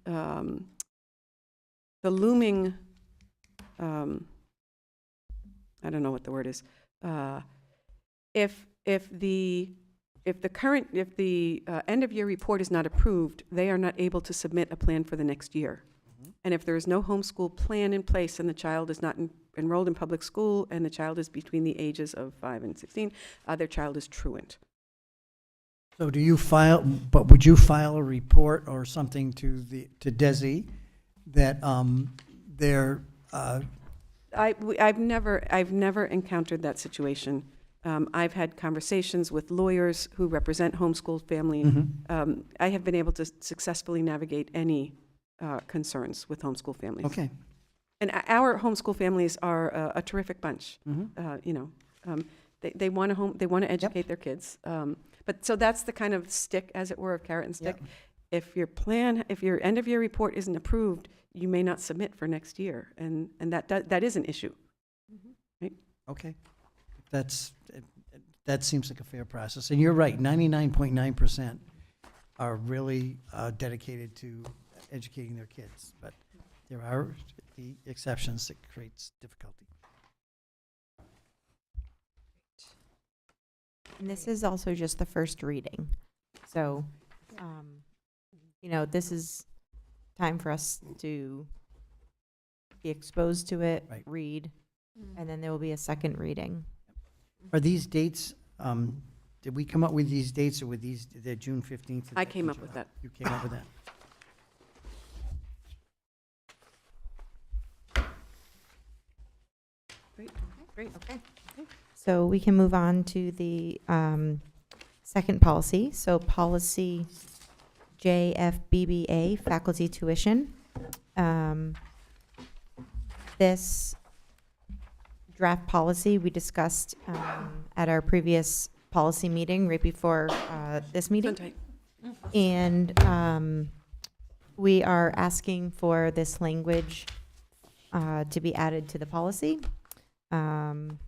the looming, I don't know what the word is, if the end of year report is not approved, they are not able to submit a plan for the next year. And if there is no homeschool plan in place and the child is not enrolled in public school and the child is between the ages of 5 and 16, their child is truant. So do you file, but would you file a report or something to DESI that I've never encountered that situation. I've had conversations with lawyers who represent homeschooled family. Mhm. I have been able to successfully navigate any concerns with homeschool families. Okay. And our homeschool families are a terrific bunch. Mhm. They want to educate their kids. But so that's the kind of stick, as it were, of carrot and stick. Yep. If your end of year report isn't approved, you may not submit for next year, and that is an issue. Right? Okay. That seems like a fair process. And you're right, 99.9% are really dedicated to educating their kids. But there are the exceptions that creates difficulty. And this is also just the first reading. So, this is time for us to be exposed to it, Right. read, and then there will be a second reading. Are these dates, did we come up with these dates, or with they're June 15th? I came up with that. You came up with that? Great. Okay. So we can move on to the second policy. So policy JFBBA, faculty tuition. This draft policy we discussed at our previous policy meeting right before this meeting. Tight. And we are asking for this language to be added to the policy. I'll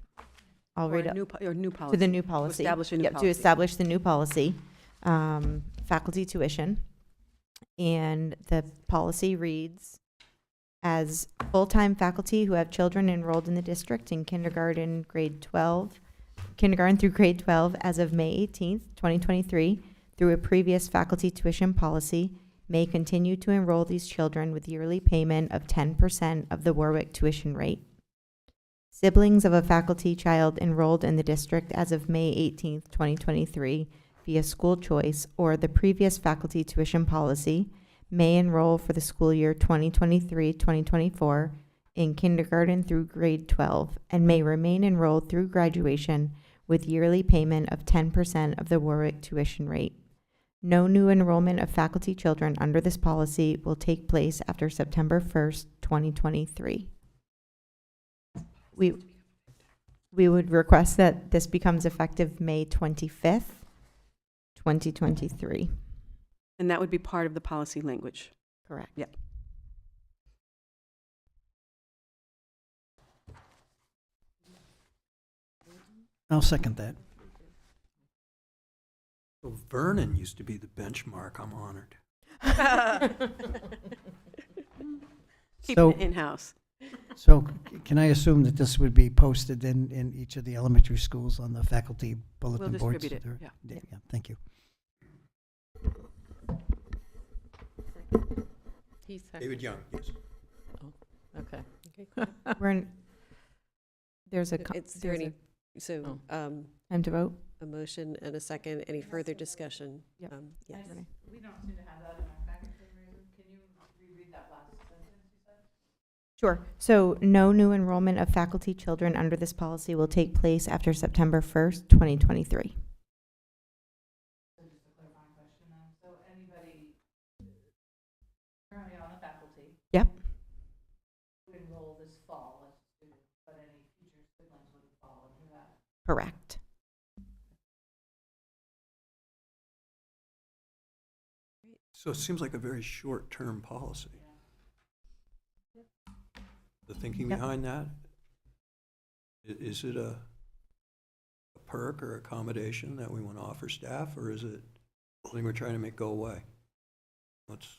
Or read a it new policy. to the new policy. establish a new Yep, policy. to establish the new policy, faculty tuition. And the policy reads, as full-time faculty who have children enrolled in the district in kindergarten through grade 12 as of May 18th, 2023, through a previous faculty tuition policy, may continue to enroll these children with yearly payment of 10% of the Warwick tuition rate. Siblings of a faculty child enrolled in the district as of May 18th, 2023, via school choice or the previous faculty tuition policy, may enroll for the school year 2023-2024 in kindergarten through grade 12 and may remain enrolled through graduation with yearly payment of 10% of the Warwick tuition rate. No new enrollment of faculty children under this policy will take place after September 1st, 2023. We would request that this becomes effective May 25th, 2023. And that would be part of the policy language. Correct. Yep. I'll second that. Well, Vernon used to be the benchmark. I'm honored. Keeping So- it in-house. So can I assume that this would be posted in each of the elementary schools on the faculty bulletin We'll boards? distribute it, Or- yeah. Yeah, thank you. David Young, yes. Okay. We're in, there's a, Is there any, so, time to vote? a motion and a second, any further discussion? Yep. Yes. Sure. So no new enrollment of faculty children under this policy will take place after September 1st, 2023. Yep. Correct. So it seems like a very short-term policy. The thinking Yep. behind that? Is it a perk or accommodation that we want to offer staff, or is it something we're trying to make go away? What's,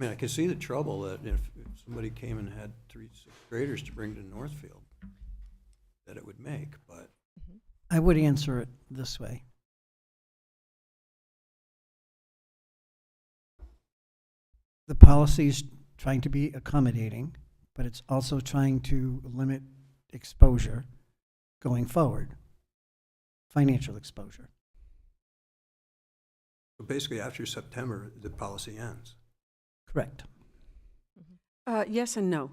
I mean, I can see the trouble that if somebody came and had 3 6th graders to bring to Northfield, that it would make, but I would answer it this way. The policy is trying to be accommodating, but it's also trying to limit exposure going forward, financial exposure. so basically after September, the policy ends. Correct. Yes and no.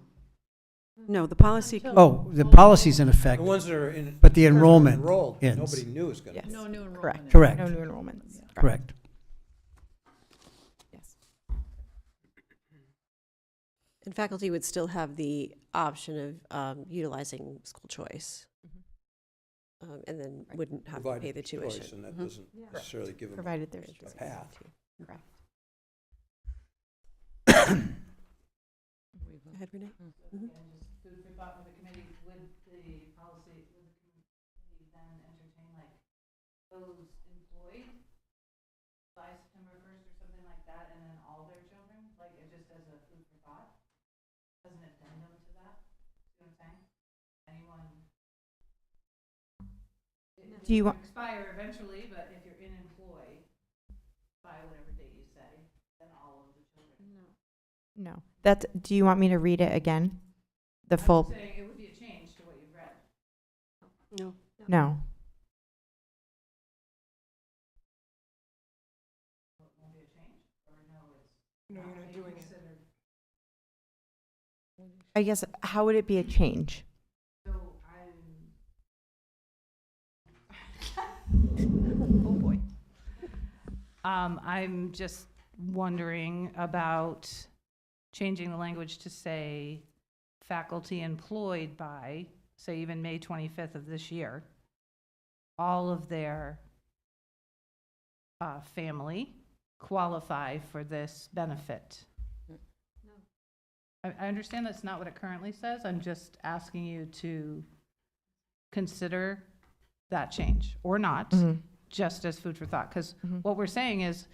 No, the policy, Oh, the policy's in effect, The ones that are in. but the person enrollment enrolled, ends. nobody new is gonna. Yes. No new enrollment. Correct. Correct. No new enrollments. Correct. Yes. And faculty would still have the option of utilizing school choice. And then wouldn't have to Provided pay the choice, tuition. And that Mhm. doesn't necessarily give them. Provided there's Right, choice. a path. Correct. Go ahead, Renee. Mhm. Food for thought with the committee, would the policy, would the committee then entertain like those employed by September 1st or something like that, and then all their children, like it just as a food for thought? As an addendum to that? See what I'm saying? Anyone? Do you want- Expire eventually, but if you're in employ by whatever date you say, then all of the children. No. That's, do you want me to read it again? The I'm full, saying it would be a change to what you've read. no. no. It won't be a change, or no, it's. No, you're not doing it. considered. I guess, how would it be a change? So oh boy. I'm just wondering about changing the language to say faculty employed by, say even May 25th of this year, all of their family qualify for this benefit. I understand that's not what it currently says. I'm just asking you to consider that change or not, Mhm. just as food for thought. Because Mhm. what we're saying is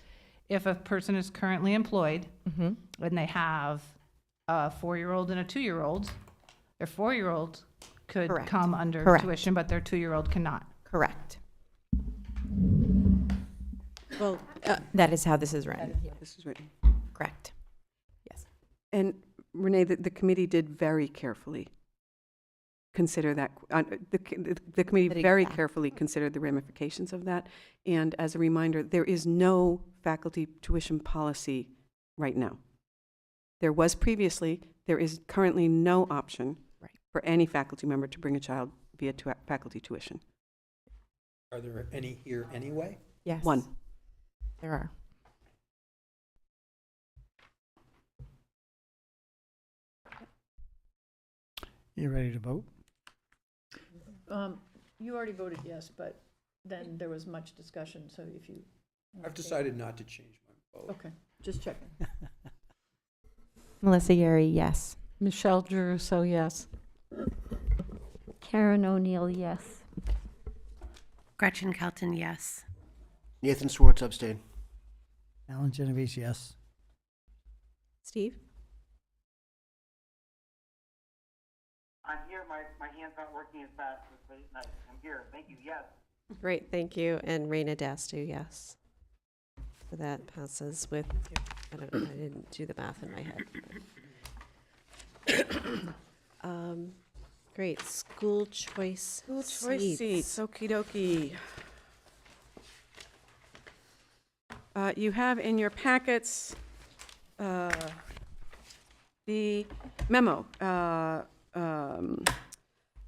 if a person is currently employed Mhm. and they have a 4-year-old and a 2-year-old, their 4-year-old could Correct. come under Correct. tuition, but their 2-year-old cannot. Correct. Well, That is how this is written. This is written. Correct. Yes. And Renee, the committee did very carefully consider that, the committee That very exact- carefully considered the ramifications of that. And as a reminder, there is no faculty tuition policy right now. There was previously, there is currently no option Right. for any faculty member to bring a child via faculty tuition. Are there any here anyway? Yes. One. There are. You ready to vote? You already voted yes, but then there was much discussion, so if you. I've decided not to change my vote. Okay, just checking. Melissa Yeri, yes. Michelle Jeruso, yes. Karen O'Neill, yes. Gretchen Kelton, yes. Nathan Swartz, abstain. Alan Genovese, yes. Steve? I'm here. My hand's not working as fast, but I'm here. Thank you. Yes. Great, thank you. And Raina Dastu, yes. So that passes with, I didn't do the math in my head. Great, school choice School choice seats, okey dokey. You have in your packets the memo. About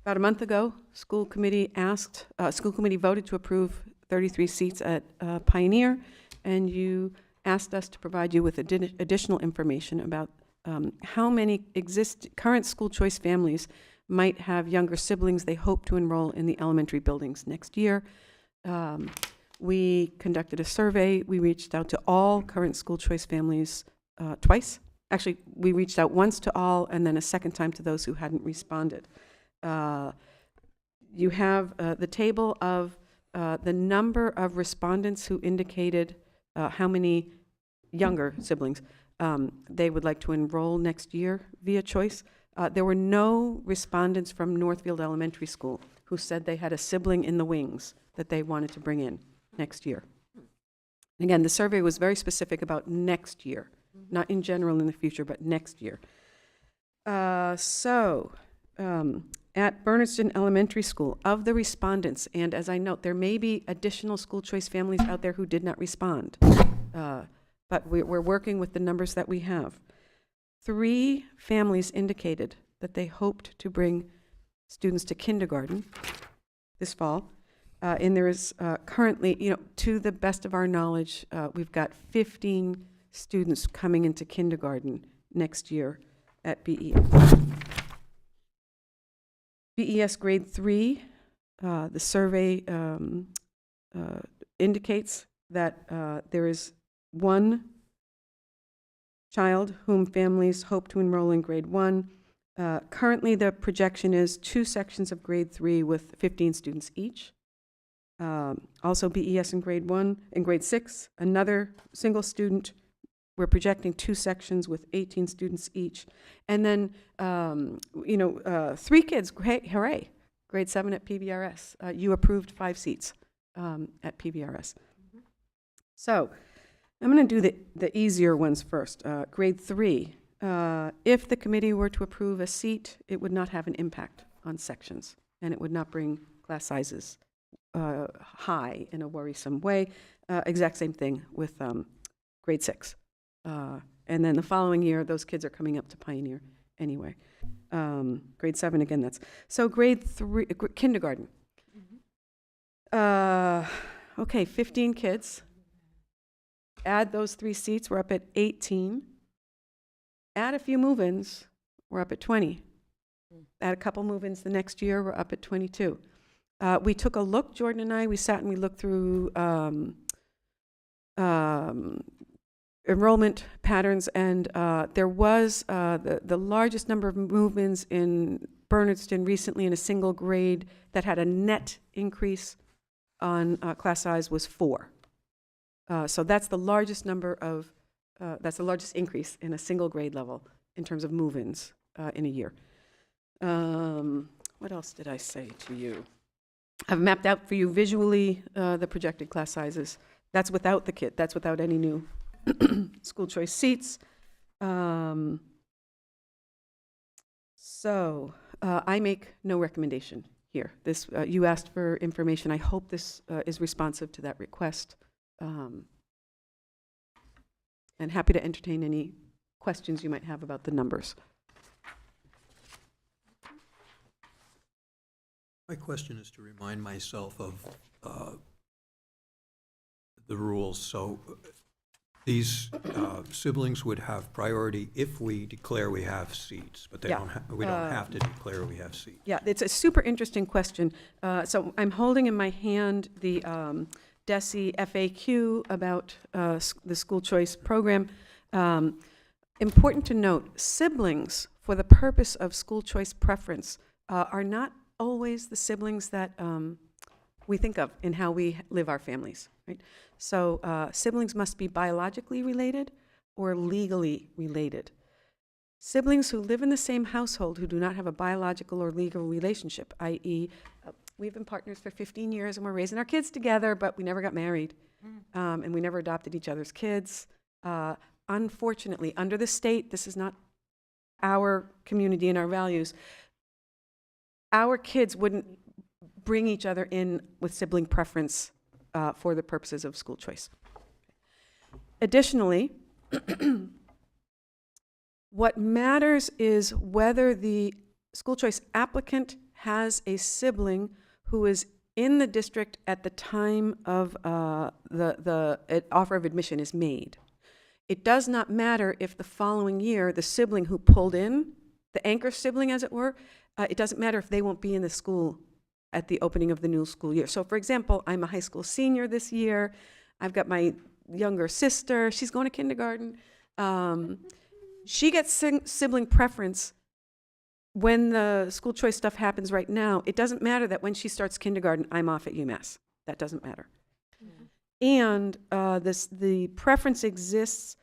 a month ago, school committee voted to approve 33 seats at Pioneer, and you asked us to provide you with additional information about how many current school choice families might have younger siblings they hope to enroll in the elementary buildings next year. We conducted a survey. We reached out to all current school choice families twice. Actually, we reached out once to all and then a second time to those who hadn't responded. You have the table of the number of respondents who indicated how many younger siblings, they would like to enroll next year via choice. There were no respondents from Northfield Elementary School who said they had a sibling in the wings that they wanted to bring in next year. Again, the survey was very specific about next year, not in general in the future, but next year. At Bernardston Elementary School, of the respondents, and as I note, there may be additional school choice families out there who did not respond, but we're working with the numbers that we have. 3 families indicated that they hoped to bring students to kindergarten this fall. And there is currently, to the best of our knowledge, we've got 15 students coming into kindergarten next year at BES. BES grade 3, the survey indicates that there is 1 child whom families hope to enroll in grade 1. Currently, the projection is 2 sections of grade 3 with 15 students each. Also BES in grade 1 and grade 6, another single student. We're projecting 2 sections with 18 students each. And then, 3 kids, hooray, grade 7 at PVRS. You approved 5 seats at PVRS. So I'm going to do the easier ones first. Grade 3, if the committee were to approve a seat, it would not have an impact on sections, and it would not bring class sizes high in a worrisome way. Exact same thing with grade 6. And then the following year, those kids are coming up to Pioneer anyway. Grade 7, again, that's. So grade 3, kindergarten. Okay, 15 kids. Add those 3 seats, we're up at 18. Add a few move-ins, we're up at 20. Add a couple move-ins the next year, we're up at 22. We took a look, Jordan and I, we sat and we looked through enrollment patterns, and there was the largest number of move-ins in Bernardston recently in a single grade that had a net increase on class size was 4. So that's the largest number of, that's the largest increase in a single grade level in terms of move-ins in a year. What else did I say to you? I've mapped out for you visually the projected class sizes. That's without the kit. That's without any new school choice seats. So I make no recommendation here. This you asked for information. I hope this is responsive to that request. And happy to entertain any questions you might have about the numbers. My question is to remind myself of the rules. So these siblings would have priority if we declare we have seats, but they Yeah. we don't have to declare we have seats. Yeah, it's a super interesting question. So I'm holding in my hand the DESE FAQ about the school choice program. Important to note, siblings, for the purpose of school choice preference, are not always the siblings that we think of in how we live our families, right? So siblings must be biologically related or legally related. Siblings who live in the same household who do not have a biological or legal relationship, i.e., we've been partners for 15 years and we're raising our kids together, but we never got married, and we never adopted each other's kids. Unfortunately, under the state, this is not our community and our values, our kids wouldn't bring each other in with sibling preference for the purposes of school choice. Additionally, what matters is whether the school choice applicant has a sibling who is in the district at the time of the offer of admission is made. It does not matter if the following year the sibling who pulled in, the anchor sibling as it were, it doesn't matter if they won't be in the school at the opening of the new school year. So for example, I'm a high school senior this year. I've got my younger sister. She's going to kindergarten. She gets sibling preference when the school choice stuff happens right now. It doesn't matter that when she starts kindergarten, I'm off at UMass. That doesn't matter. And the preference exists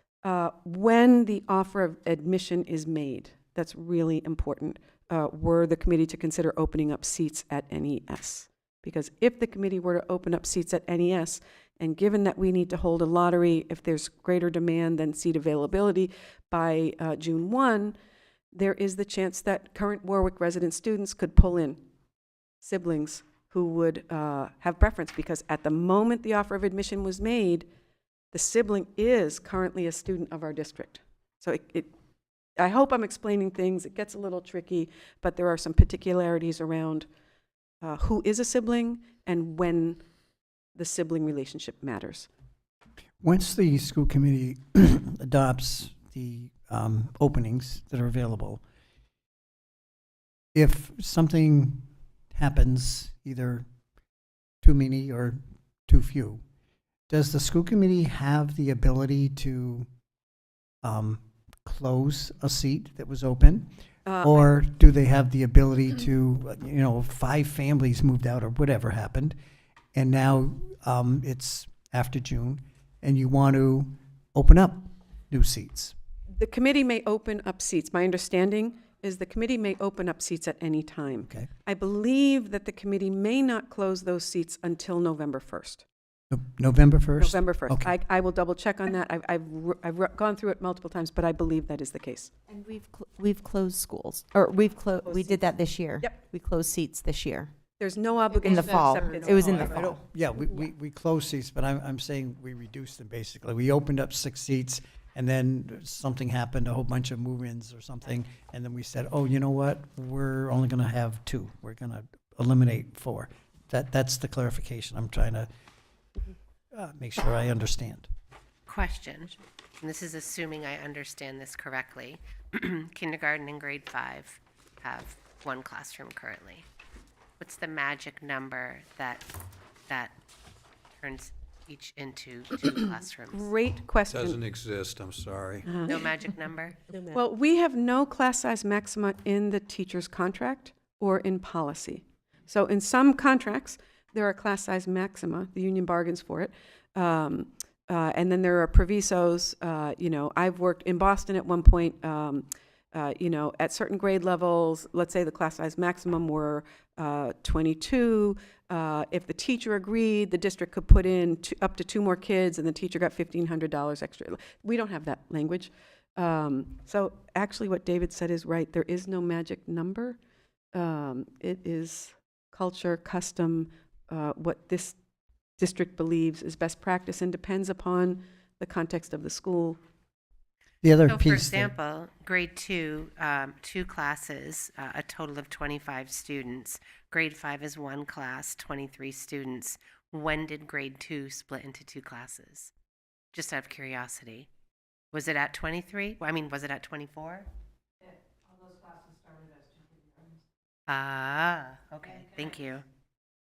when the offer of admission is made. That's really important. Were the committee to consider opening up seats at NES. Because if the committee were to open up seats at NES, and given that we need to hold a lottery if there's greater demand than seat availability by June 1, there is the chance that current Warwick resident students could pull in siblings who would have preference, because at the moment the offer of admission was made, the sibling is currently a student of our district. So I hope I'm explaining things. It gets a little tricky, but there are some particularities around who is a sibling and when the sibling relationship matters. Once the school committee adopts the openings that are available, if something happens, either too many or too few, does the school committee have the ability to close a seat that was open? Or do they have the ability to, 5 families moved out or whatever happened, and now it's after June, and you want to open up new seats? The committee may open up seats. My understanding is the committee may open up seats at any time. Okay. I believe that the committee may not close those seats until November 1st. November 1st? November 1st. Okay. I will double check on that. I've gone through it multiple times, but I believe that is the case. And we've closed schools, or we did that this year. Yep. We closed seats this year. There's no obligation. In the to fall. accept kids. It was in the I fall. don't, yeah, we closed seats, but I'm saying we reduced them, basically. We opened up 6 seats, and then something happened, a whole bunch of move-ins or something, and then we said, oh, you know what? We're only going to have 2. We're going to eliminate 4. That's the clarification I'm trying to make sure I understand. Question, and this is assuming I understand this correctly. Kindergarten and grade 5 have 1 classroom currently. What's the magic number that turns each into 2 classrooms? Great question. Doesn't exist, I'm sorry. No magic number? Well, we have no class size maxima in the teacher's contract or in policy. So in some contracts, there are class size maxima, the union bargains for it. And then there are provisos. I've worked in Boston at one point, at certain grade levels. Let's say the class size maximum were 22. If the teacher agreed, the district could put in up to 2 more kids, and the teacher got $1,500 extra. We don't have that language. So actually what David said is right. There is no magic number. It is culture, custom, what this district believes is best practice, and depends upon the context of the school. The other So, piece. for example, grade 2, 2 classes, a total of 25 students. Grade 5 is 1 class, 23 students. When did grade 2 split into 2 classes? Just out of curiosity. Was it at 23? Was it at 24? All those classes started as 2 kindergartens. Ah, okay, thank you.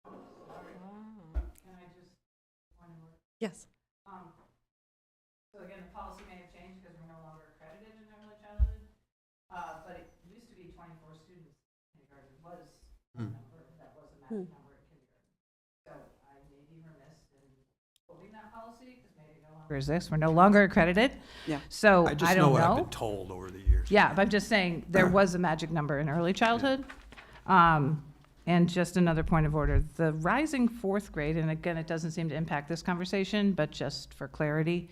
Can I just, one more? Yes. So again, the policy may have changed because we're no longer accredited in early childhood, but it used to be 24 students. Kindergarten was a number, that was a magic number at kindergarten. So I may be remiss in quoting that policy because maybe no longer exists. We're no longer accredited. Yeah. So I just know what I've been told over the years. Yeah, but I'm just saying, there was a magic number in early childhood. And just another point of order, the rising 4th grade, and again, it doesn't seem to impact this conversation, but just for clarity,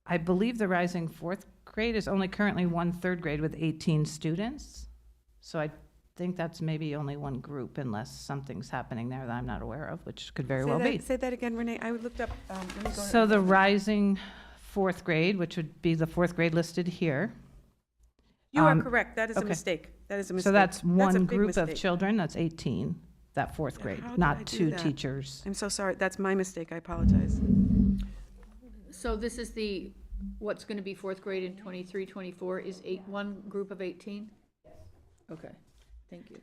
I believe the rising 4th grade is only currently 1 3rd grade with 18 students. So I think that's maybe only 1 group, unless something's happening there that I'm not aware of, which could very well be. Say that again, Renee. I looked up. Let me go So the rising 4th grade, which would be the 4th grade listed here. You are correct. That is a okay. mistake. That is a mistake. So that's a one big group of mistake. children, that's 18, that 4th grade, How did I not do 2 that? teachers. I'm so sorry. That's my mistake. I apologize. So this is what's going to be 4th grade in 23, 24 is 1 group of 18? Yes. Okay, thank you.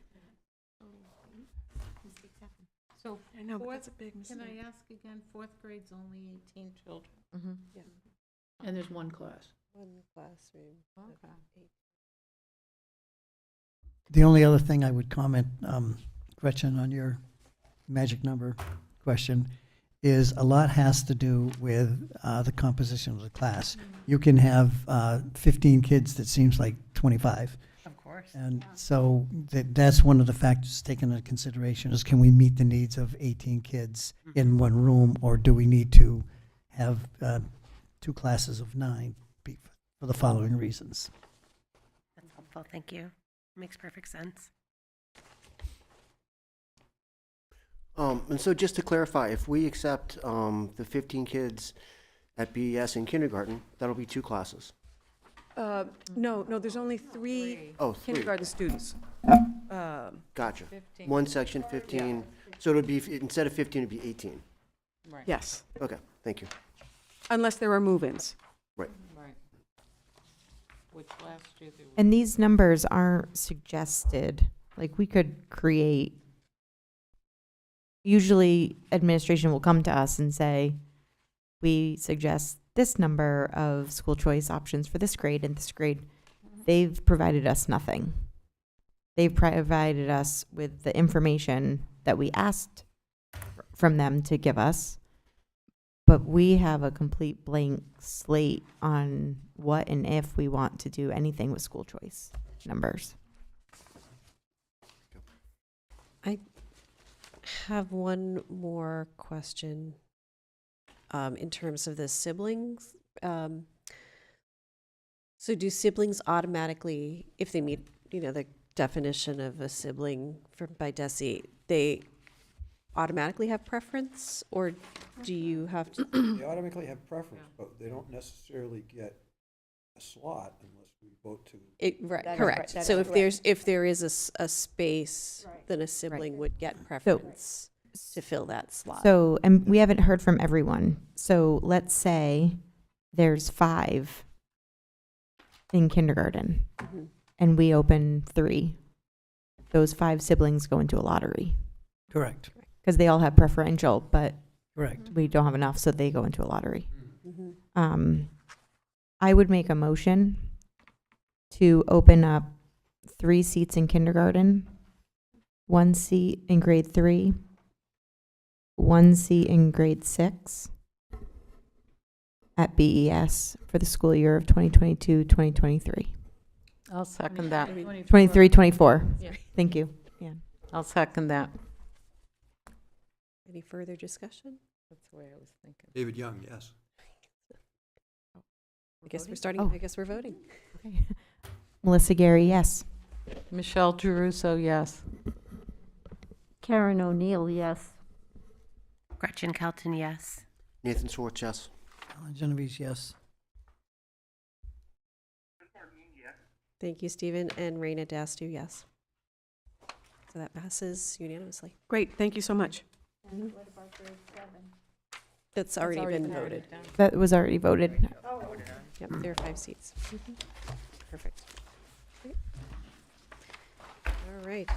So, I know, but that's a big mistake. can I ask again, 4th grade's only 18 children? And there's 1 class. 1 classroom. Okay. The only other thing I would comment, Gretchen, on your magic number question, is a lot has to do with the composition of the class. You can have 15 kids that seems like 25. Of course. And so that's one of the factors taken into consideration is, can we meet the needs of 18 kids in one room, or do we need to have 2 classes of 9 for the following reasons? That's helpful, thank you. Makes perfect sense. And so just to clarify, if we accept the 15 kids at BES in kindergarten, that'll be 2 classes. No, there's only 3 Oh, 3. kindergarten students. Gotcha. One section, 15. So it would be, instead of 15, it'd be 18. Yes, Okay, thank you. unless there are move-ins. Right. Which last year there was. And these numbers aren't suggested. Like, we could create, usually administration will come to us and say, we suggest this number of school choice options for this grade and this grade. They've provided us nothing. They've provided us with the information that we asked from them to give us. But we have a complete blank slate on what and if we want to do anything with school choice numbers. I have one more question in terms of the siblings. So do siblings automatically, if they meet, the definition of a sibling by DESE, they automatically have preference, or do you have to? They automatically have preference, but they don't necessarily get a slot unless we vote to. Right, That is correct. right, that So is if there is a space, then a sibling would get preference to fill that slot. So, and we haven't heard from everyone. So let's say there's 5 in kindergarten Mhm. and we open 3. Those 5 siblings go into a lottery Correct. because they all have preferential, but Correct. we don't have enough, so they go into a lottery. Mhm. I would make a motion to open up 3 seats in kindergarten, 1 seat in grade 3, 1 seat in grade 6 at BES for the school year of 2022-2023. I'll second that. 23-24. Yeah. Thank you. I'll second that. Any further discussion? That's the way I was thinking. David Young, yes. I guess we're starting, Oh. I guess we're voting. Okay. Melissa Gary, yes. Michelle Geruso, yes. Karen O'Neill, yes. Gretchen Kelton, yes. Nathan Swartz, yes. Alan Genovese, yes. Thank you, Stephen, and Raina Dastu, yes. So that passes unanimously. Great, thank you so much. That's already been voted. That was already voted. Yep, there are 5 seats. Perfect. Great. All right.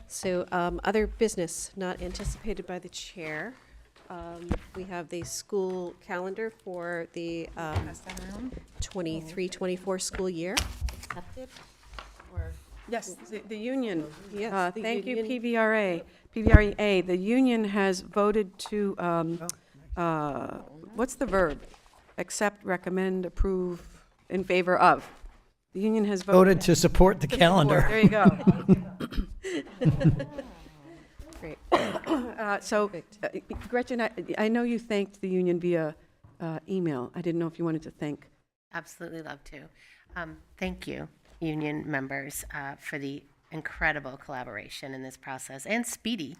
So, other business not anticipated by the chair. We have the school calendar for the 23-24 school year. Yes, the union. Yes, the Thank you, union- PVRA. The union has voted to, what's the verb? Accept, recommend, approve, in favor of. The union has Voted to support the calendar. There you go. Great. So, Perfect. Gretchen, I know you thanked the union via email. I didn't know if you wanted to thank. Absolutely love to. Thank you, union members, for the incredible collaboration in this process and speedy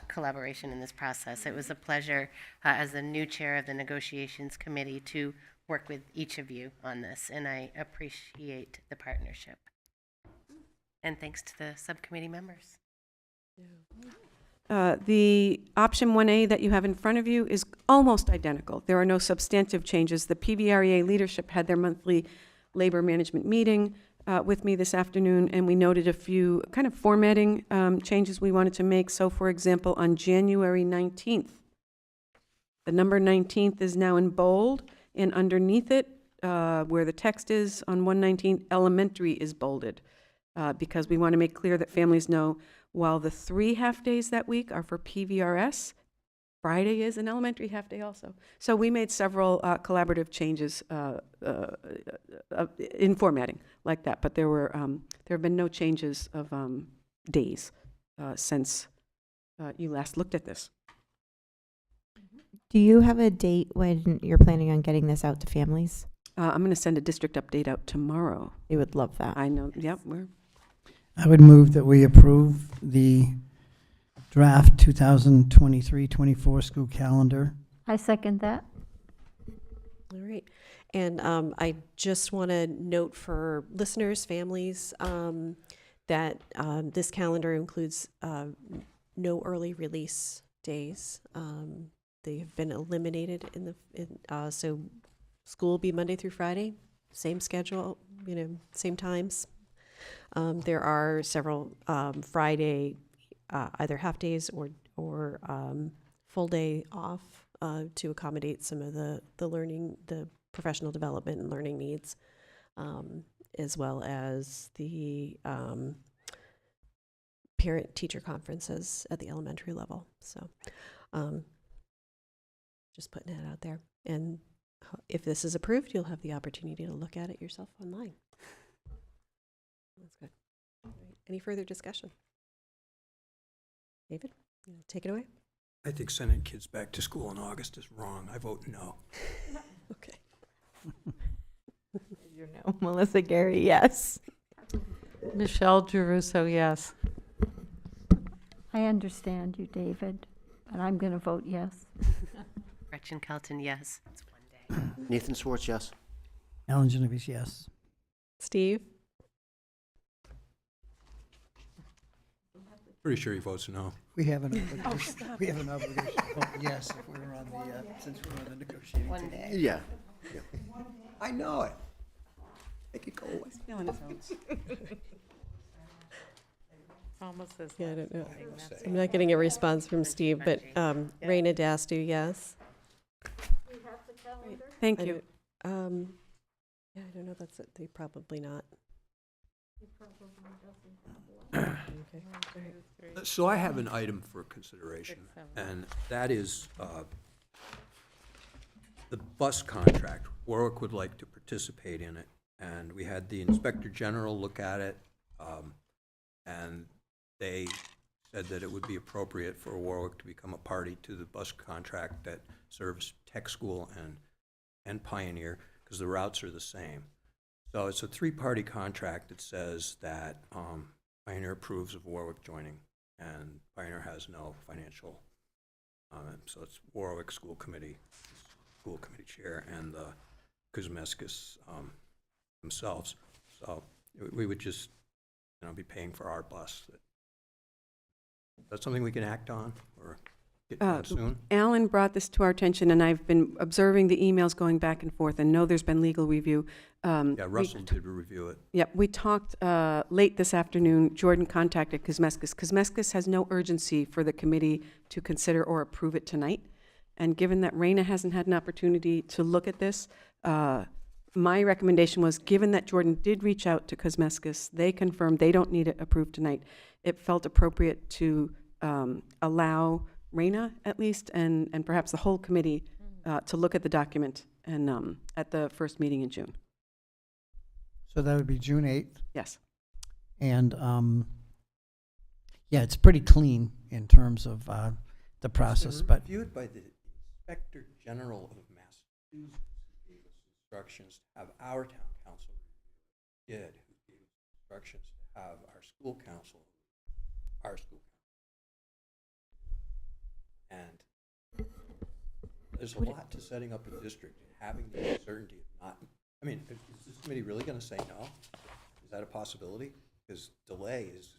collaboration in this process. It was a pleasure as the new chair of the negotiations committee to work with each of you on this, and I appreciate the partnership. And thanks to the subcommittee members. The option 1A that you have in front of you is almost identical. There are no substantive changes. The PVREA leadership had their monthly labor management meeting with me this afternoon, and we noted a few kind of formatting changes we wanted to make. So, for example, on January 19th, the number 19th is now in bold, and underneath it, where the text is on 119, elementary is bolded, because we want to make clear that families know while the 3 half-days that week are for PVRS, Friday is an elementary half-day also. So we made several collaborative changes in formatting like that, but there have been no changes of days since you last looked at this. Do you have a date when you're planning on getting this out to families? I'm going to send a district update out tomorrow. They would love that. I know, yep, I would move that we approve the draft 2023-24 school calendar. I second that. All right. And I just want to note for listeners, families, that this calendar includes no early release days. They have been eliminated so school will be Monday through Friday, same schedule, same times. There are several Friday either half days or full day off to accommodate some of the learning, the professional development and learning needs, as well as the parent-teacher conferences at the elementary level. So just putting that out there. And if this is approved, you'll have the opportunity to look at it yourself online. That's good. All right. Any further discussion? David, take it away. I think sending kids back to school in August is wrong. I vote no. Okay. You know, Melissa Gary, yes. Michelle Giarrusso, yes. I understand you, David, and I'm going to vote yes. Gretchen Kelton, yes. It's one day. Nathan Swartz, yes. Alan Genovese, yes. Steve? Pretty sure he votes no. We have an obligation, we have an obligation to vote yes if we were on the, since we're on the negotiating One team. day. Yeah. I know it. Make it go away. He's feeling his oats. Almost as Yeah, I don't know. That's I'm not getting a response from Steve, but Raina Dastu, yes. Thank I you. don't- yeah, I don't know. That's it. They probably not. Okay. All right. So I have an item for consideration, and that is the bus contract. Warwick would like to participate in it, and we had the Inspector General look at it, and they said that it would be appropriate for Warwick to become a party to the bus contract that serves Tech School and Pioneer, because the routes are the same. So it's a three-party contract that says that Pioneer approves of Warwick joining, and Pioneer has no financial. So it's Warwick School Committee Chair, and Kuzmeskis themselves. So we would just, be paying for our bus. That's something we can act on or get done soon? Alan brought this to our attention, and I've been observing the emails going back and forth, and know there's been legal review. Yeah, Russell did review it. Yep, we talked late this afternoon. Jordan contacted Kuzmeskis. Kuzmeskis has no urgency for the committee to consider or approve it tonight. And given that Raina hasn't had an opportunity to look at this, my recommendation was, given that Jordan did reach out to Kuzmeskis, they confirmed they don't need it approved tonight. It felt appropriate to allow Raina, at least, and perhaps the whole committee to look at the document and at the first meeting in June. So that would be June 8th. Yes. And, yeah, it's pretty clean in terms of the process, but Reviewed by the Inspector General of Massachusetts, who gave us instructions to have our town council review it, who gave us instructions to have our school council. And there's a lot to setting up a district, having the uncertainty of not, is this committee really gonna say no? Is that a possibility? Because delay is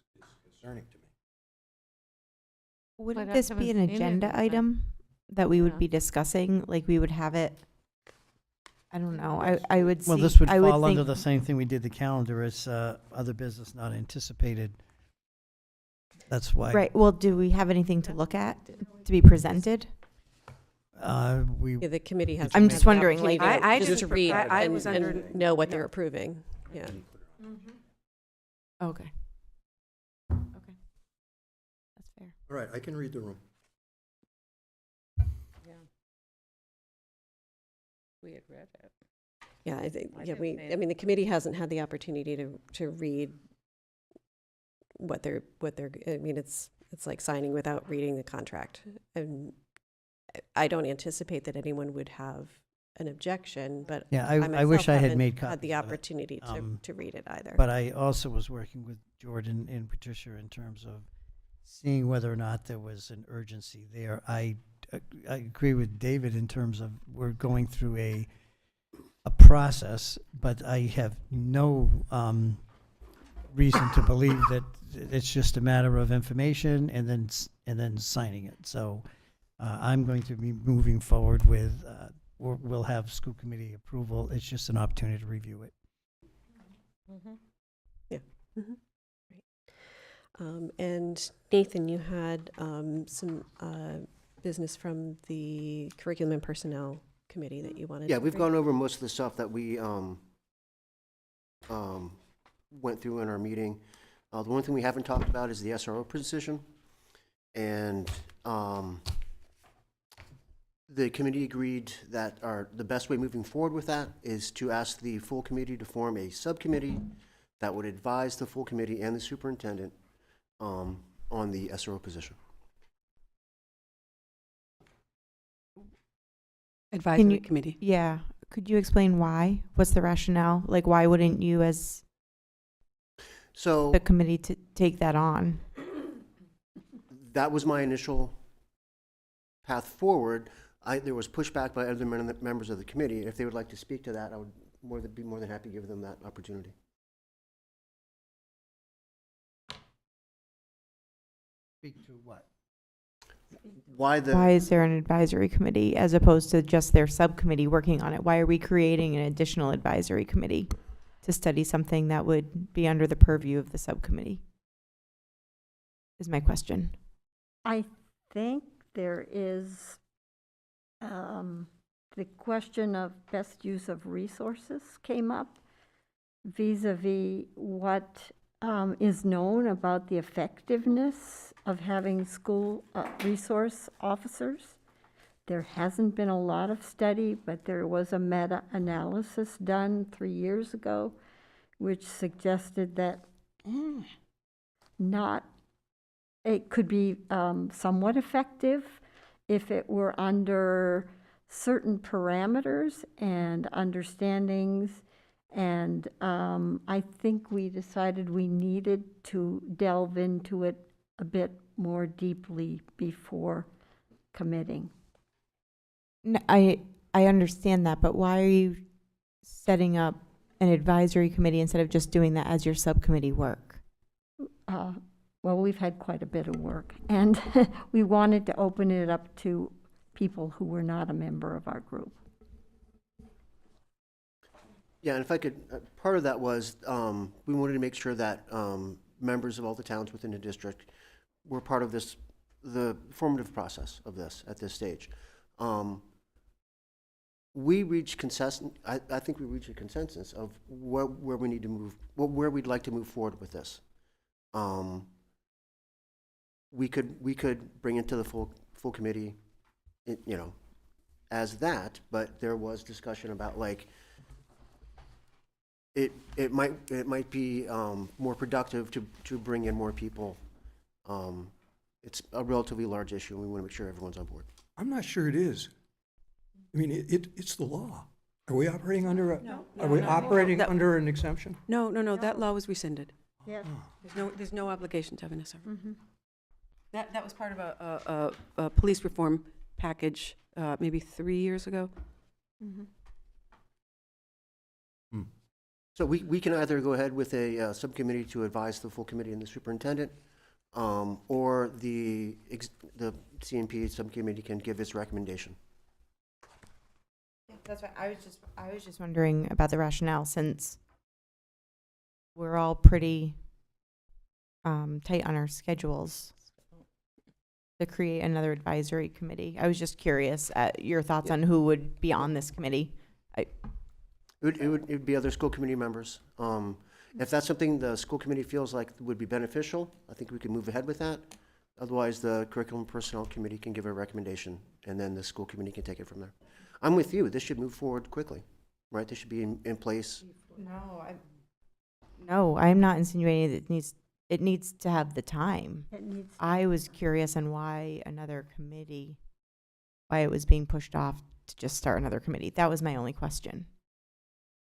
concerning to me. Wouldn't But I this be haven't an seen it agenda yet. item that we would Yeah. be discussing? Like, we would have it, I don't know, I would see. well, this would I fall under think- the same thing we did the calendar as other business not anticipated. That's why. Right, well, do we have anything to look at, to be presented? We, Yeah, the committee has. I'm has just the wondering, opportunity like- to- I just just to prefer- read I and was under- and know what they're yeah. approving. Yeah. And put it on. Okay. Okay. That's fair. All right, I can read the room. We had read it. Yeah, I think, I yeah, didn't see I it. mean, the committee hasn't had the opportunity to read what they're, I mean, it's like signing without reading the contract. And I don't anticipate that anyone would have an objection, but Yeah, I I wish myself I had haven't made had the copies of it. opportunity to read it either. But I also was working with Jordan and Patricia in terms of seeing whether or not there was an urgency there. I agree with David in terms of we're going through a process, but I have no reason to believe that it's just a matter of information and then signing it. So I'm going to be moving forward with. We'll have school committee approval. It's just an opportunity to review it. Mhm. Right. And Nathan, you had some business from the Curriculum and Personnel Committee that you wanted Yeah, to we've bring? gone over most of the stuff that we went through in our meeting. The one thing we haven't talked about is the SRO position. And the committee agreed that the best way moving forward with that is to ask the full committee to form a subcommittee that would advise the full committee and the superintendent on the SRO position. Advisory you- committee. Yeah, could you explain why? What's the rationale? Like, why wouldn't you, as So the committee, to take that on? that was my initial path forward. There was pushback by other members of the committee. If they would like to speak to that, I would be more than happy to give them that opportunity. Speak to what? Why Why is there an advisory committee as opposed to just their subcommittee working on it? Why are we creating an additional advisory committee to study something that would be under the purview of the subcommittee? Is my question. I think there is the question of best use of resources came up vis-a-vis what is known about the effectiveness of having school resource officers. There hasn't been a lot of study, but there was a meta-analysis done 3 years ago, which suggested that it could be somewhat effective if it were under certain parameters and understandings. And I think we decided we needed to delve into it a bit more deeply before committing. I understand that, but why are you setting up an advisory committee instead of just doing that as your subcommittee work? Well, we've had quite a bit of work, and we wanted to open it up to people who were not a member of our group. Yeah, and if I could, part of that was we wanted to make sure that members of all the towns within the district were part of the formative process of this at this stage. We reached consensus. I think we reached a consensus of where we need to move, where we'd like to move forward with this. We could bring it to the full committee, as that, but there was discussion about like it might be more productive to bring in more people. It's a relatively large issue, and we want to make sure everyone's on board. I'm not sure it is. I mean, it's the law. Are we operating under under an exemption? No, that law was rescinded. Yes. There's no obligation to have an SRO. That was part of a police reform package, maybe 3 years ago. So we can either go ahead with a subcommittee to advise the full committee and the superintendent, or the CNP subcommittee can give its recommendation. That's why I was just wondering about the rationale, since we're all pretty tight on our schedules to create another advisory committee. I was just curious at your thoughts on who would be on this committee. It would be other school committee members. If that's something the school committee feels like would be beneficial, I think we can move ahead with that. Otherwise, the Curriculum and Personnel Committee can give a recommendation, and then the school committee can take it from there. I'm with you. This should move forward quickly, right? This should be in place. No, I'm not insinuating that it needs to have the time. It needs, I was curious on why it was being pushed off to just start another committee. That was my only question.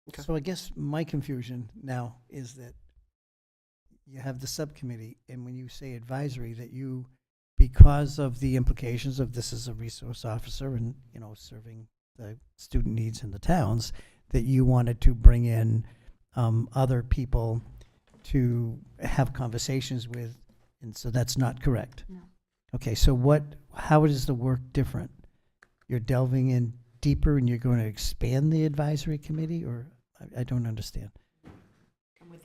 Okay. So I guess my confusion now is that you have the subcommittee, and when you say advisory, that you, because of the implications of this as a resource officer and, you know, serving the student needs in the towns, that you wanted to bring in other people to have conversations with, and so that's not correct? No. Okay, so how is the work different? You're delving in deeper and you're going to expand the advisory committee, or I don't understand.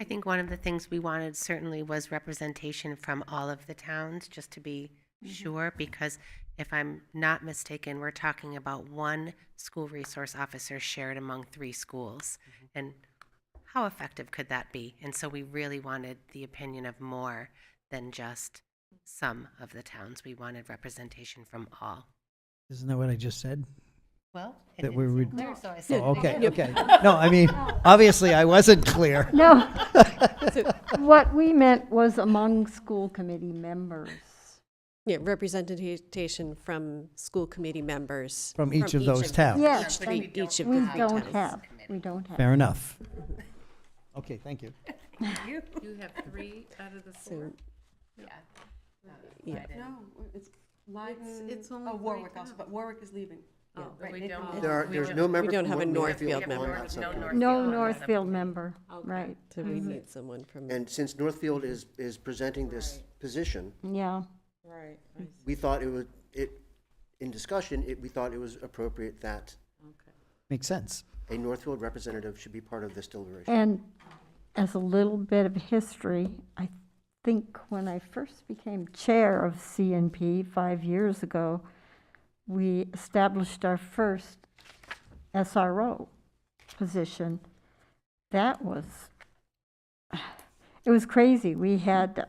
I think one of the things we wanted certainly was representation from all of the towns, just to be sure, because if I'm not mistaken, we're talking about one school resource officer shared among 3 schools. And how effective could that be? And so we really wanted the opinion of more than just some of the towns. We wanted representation from all. Isn't that what I just said? Well, it That we didn't would- seem clear, so I said. Oh, okay, okay. No, I mean, obviously I wasn't clear. no. What we meant was among school committee members. Yeah, representation from school committee members. From each of those towns. Yes, Each, and each of we the 3 don't towns. have, we don't have. Fair enough. Okay, thank you. You have 3 out of the 4? So, Yeah. yeah. No, it's It's only oh, 3 Warwick also, towns. but Warwick is leaving. Oh, Right, we they- don't. There's no member. don't have a from Northfield on member. that subcommittee. No Northfield member, Okay. right. So we need someone from. And since Northfield is presenting this position, Yeah, Right. we thought in discussion, we thought it was appropriate that Makes sense. a Northfield representative should be part of this deliberation. and as a little bit of history, I think when I first became chair of CNP 5 years ago, we established our first SRO position. That was, it was crazy. We had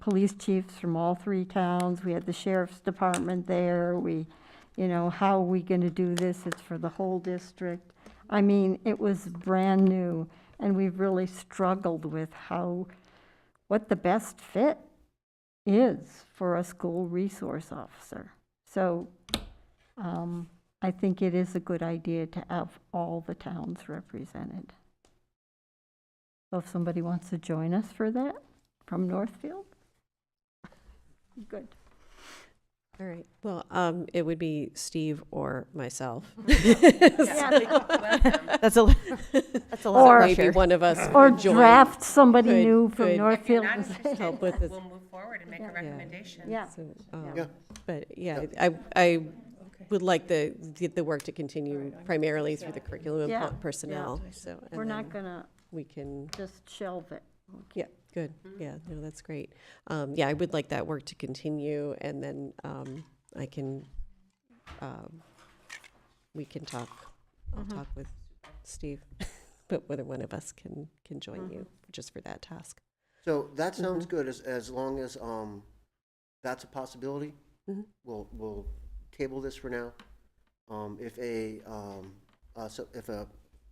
police chiefs from all 3 towns. We had the sheriff's department there. How are we going to do this? It's for the whole district. I mean, it was brand new, and we've really struggled with what the best fit is for a school resource officer. So I think it is a good idea to have all the towns represented. So if somebody wants to join us for that from Northfield, good. All right, well, it would be Steve or myself. That's a lot Or- of Maybe pressure. one of us Or would join. draft somebody Could- new from could- If you're Northfield. not and say- interested, Help with this. we'll move forward and make a recommendation. Yeah. So, Yeah. But yeah, I would like the work to continue primarily through the curriculum and Yeah, personnel, so. and We're not then gonna We can, just shelve it. yeah, good, yeah, no, that's great. Yeah, I would like that work to continue, and then I can, we can talk, I'll talk with Steve, but whether one of us can join you just for that task. So that sounds good, as long as that's a possibility. Mhm. We'll table this for now. If a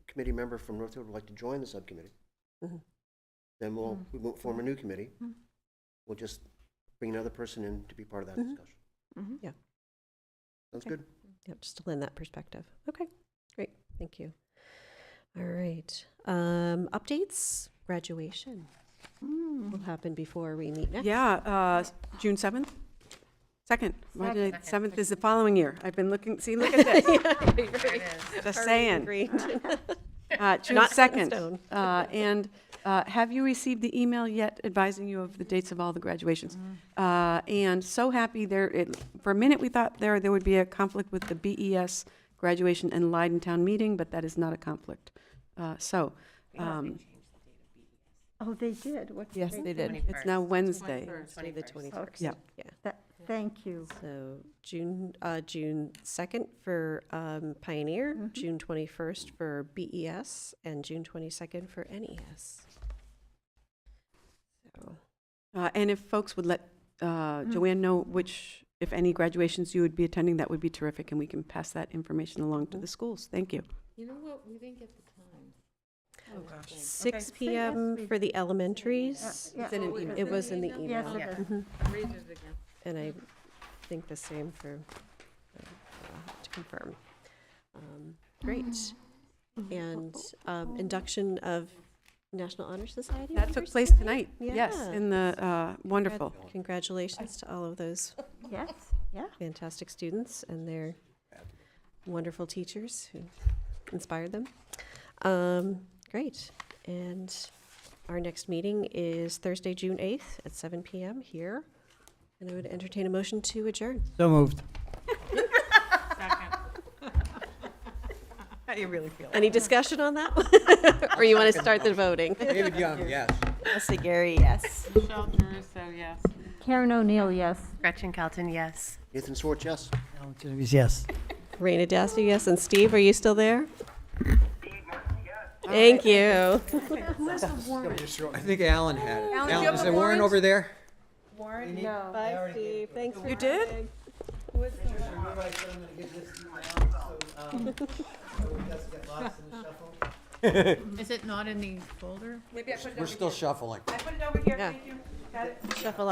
committee member from Northfield would like to join the subcommittee, Mhm. then we won't form a new committee. We'll just bring another person in to be part of that Mhm. discussion. Yeah. Sounds Okay. good? Yeah, just to lend that perspective. Okay, great, thank you. All right, updates, graduation will happen before we meet next. Yeah, June 7th? 2nd. Why did I- Second. 7th is the following year. I've been looking, see, look at this. There it is. Just saying. Agreed. June Not set in 2nd. stone. And have you received the email yet advising you of the dates of all the graduations? And so happy for a minute, we thought there would be a conflict with the BES graduation and Leiden Town meeting, but that is not a conflict. Oh, they did? What Yes, did they do? did. It's now Wednesday. Wednesday, the 21st. Yeah. Yeah. Thank you. So June 2nd for Pioneer, June 21st for BES, and June 22nd for NES. So, And if folks would let Joanne know which if any graduations you would be attending, that would be terrific, and we can pass that information along to the schools. Thank you. You know what, we didn't get the time. Oh, gosh. 6 PM for the elementaries. Yeah. It's in an email. It was in the Yes, email. it is. Read it again. And I think the same for, I'll have to confirm. Great. And induction of National Honor Society That took members? place tonight, yes, Yeah. in the, wonderful. Congratulations to all of those Yes, yeah. fantastic students and their wonderful teachers who inspired them. Great. And our next meeting is Thursday, June 8th at 7 PM here. And I would entertain a motion to adjourn. So moved. How do you really feel? Any discussion on that? Or you want to start the voting? David Young, yes. Leslie Gary, yes. Shelter, so yes. Karen O'Neill, yes. Gretchen Kelton, yes. Nathan Swartz, yes? Alan Genovese, yes. Raina Dasty, yes. And Steve, are you still there? Steve Martin, yes. Thank you. I think Alan had it. Alan, do you Alan, have is the there Warren warrants? over there? Bye, Steve. Thanks for You did? Is it not in the folder? Maybe I put it We're still shuffling. I put it over here, Yeah. thank you. Got it? Shuffle up.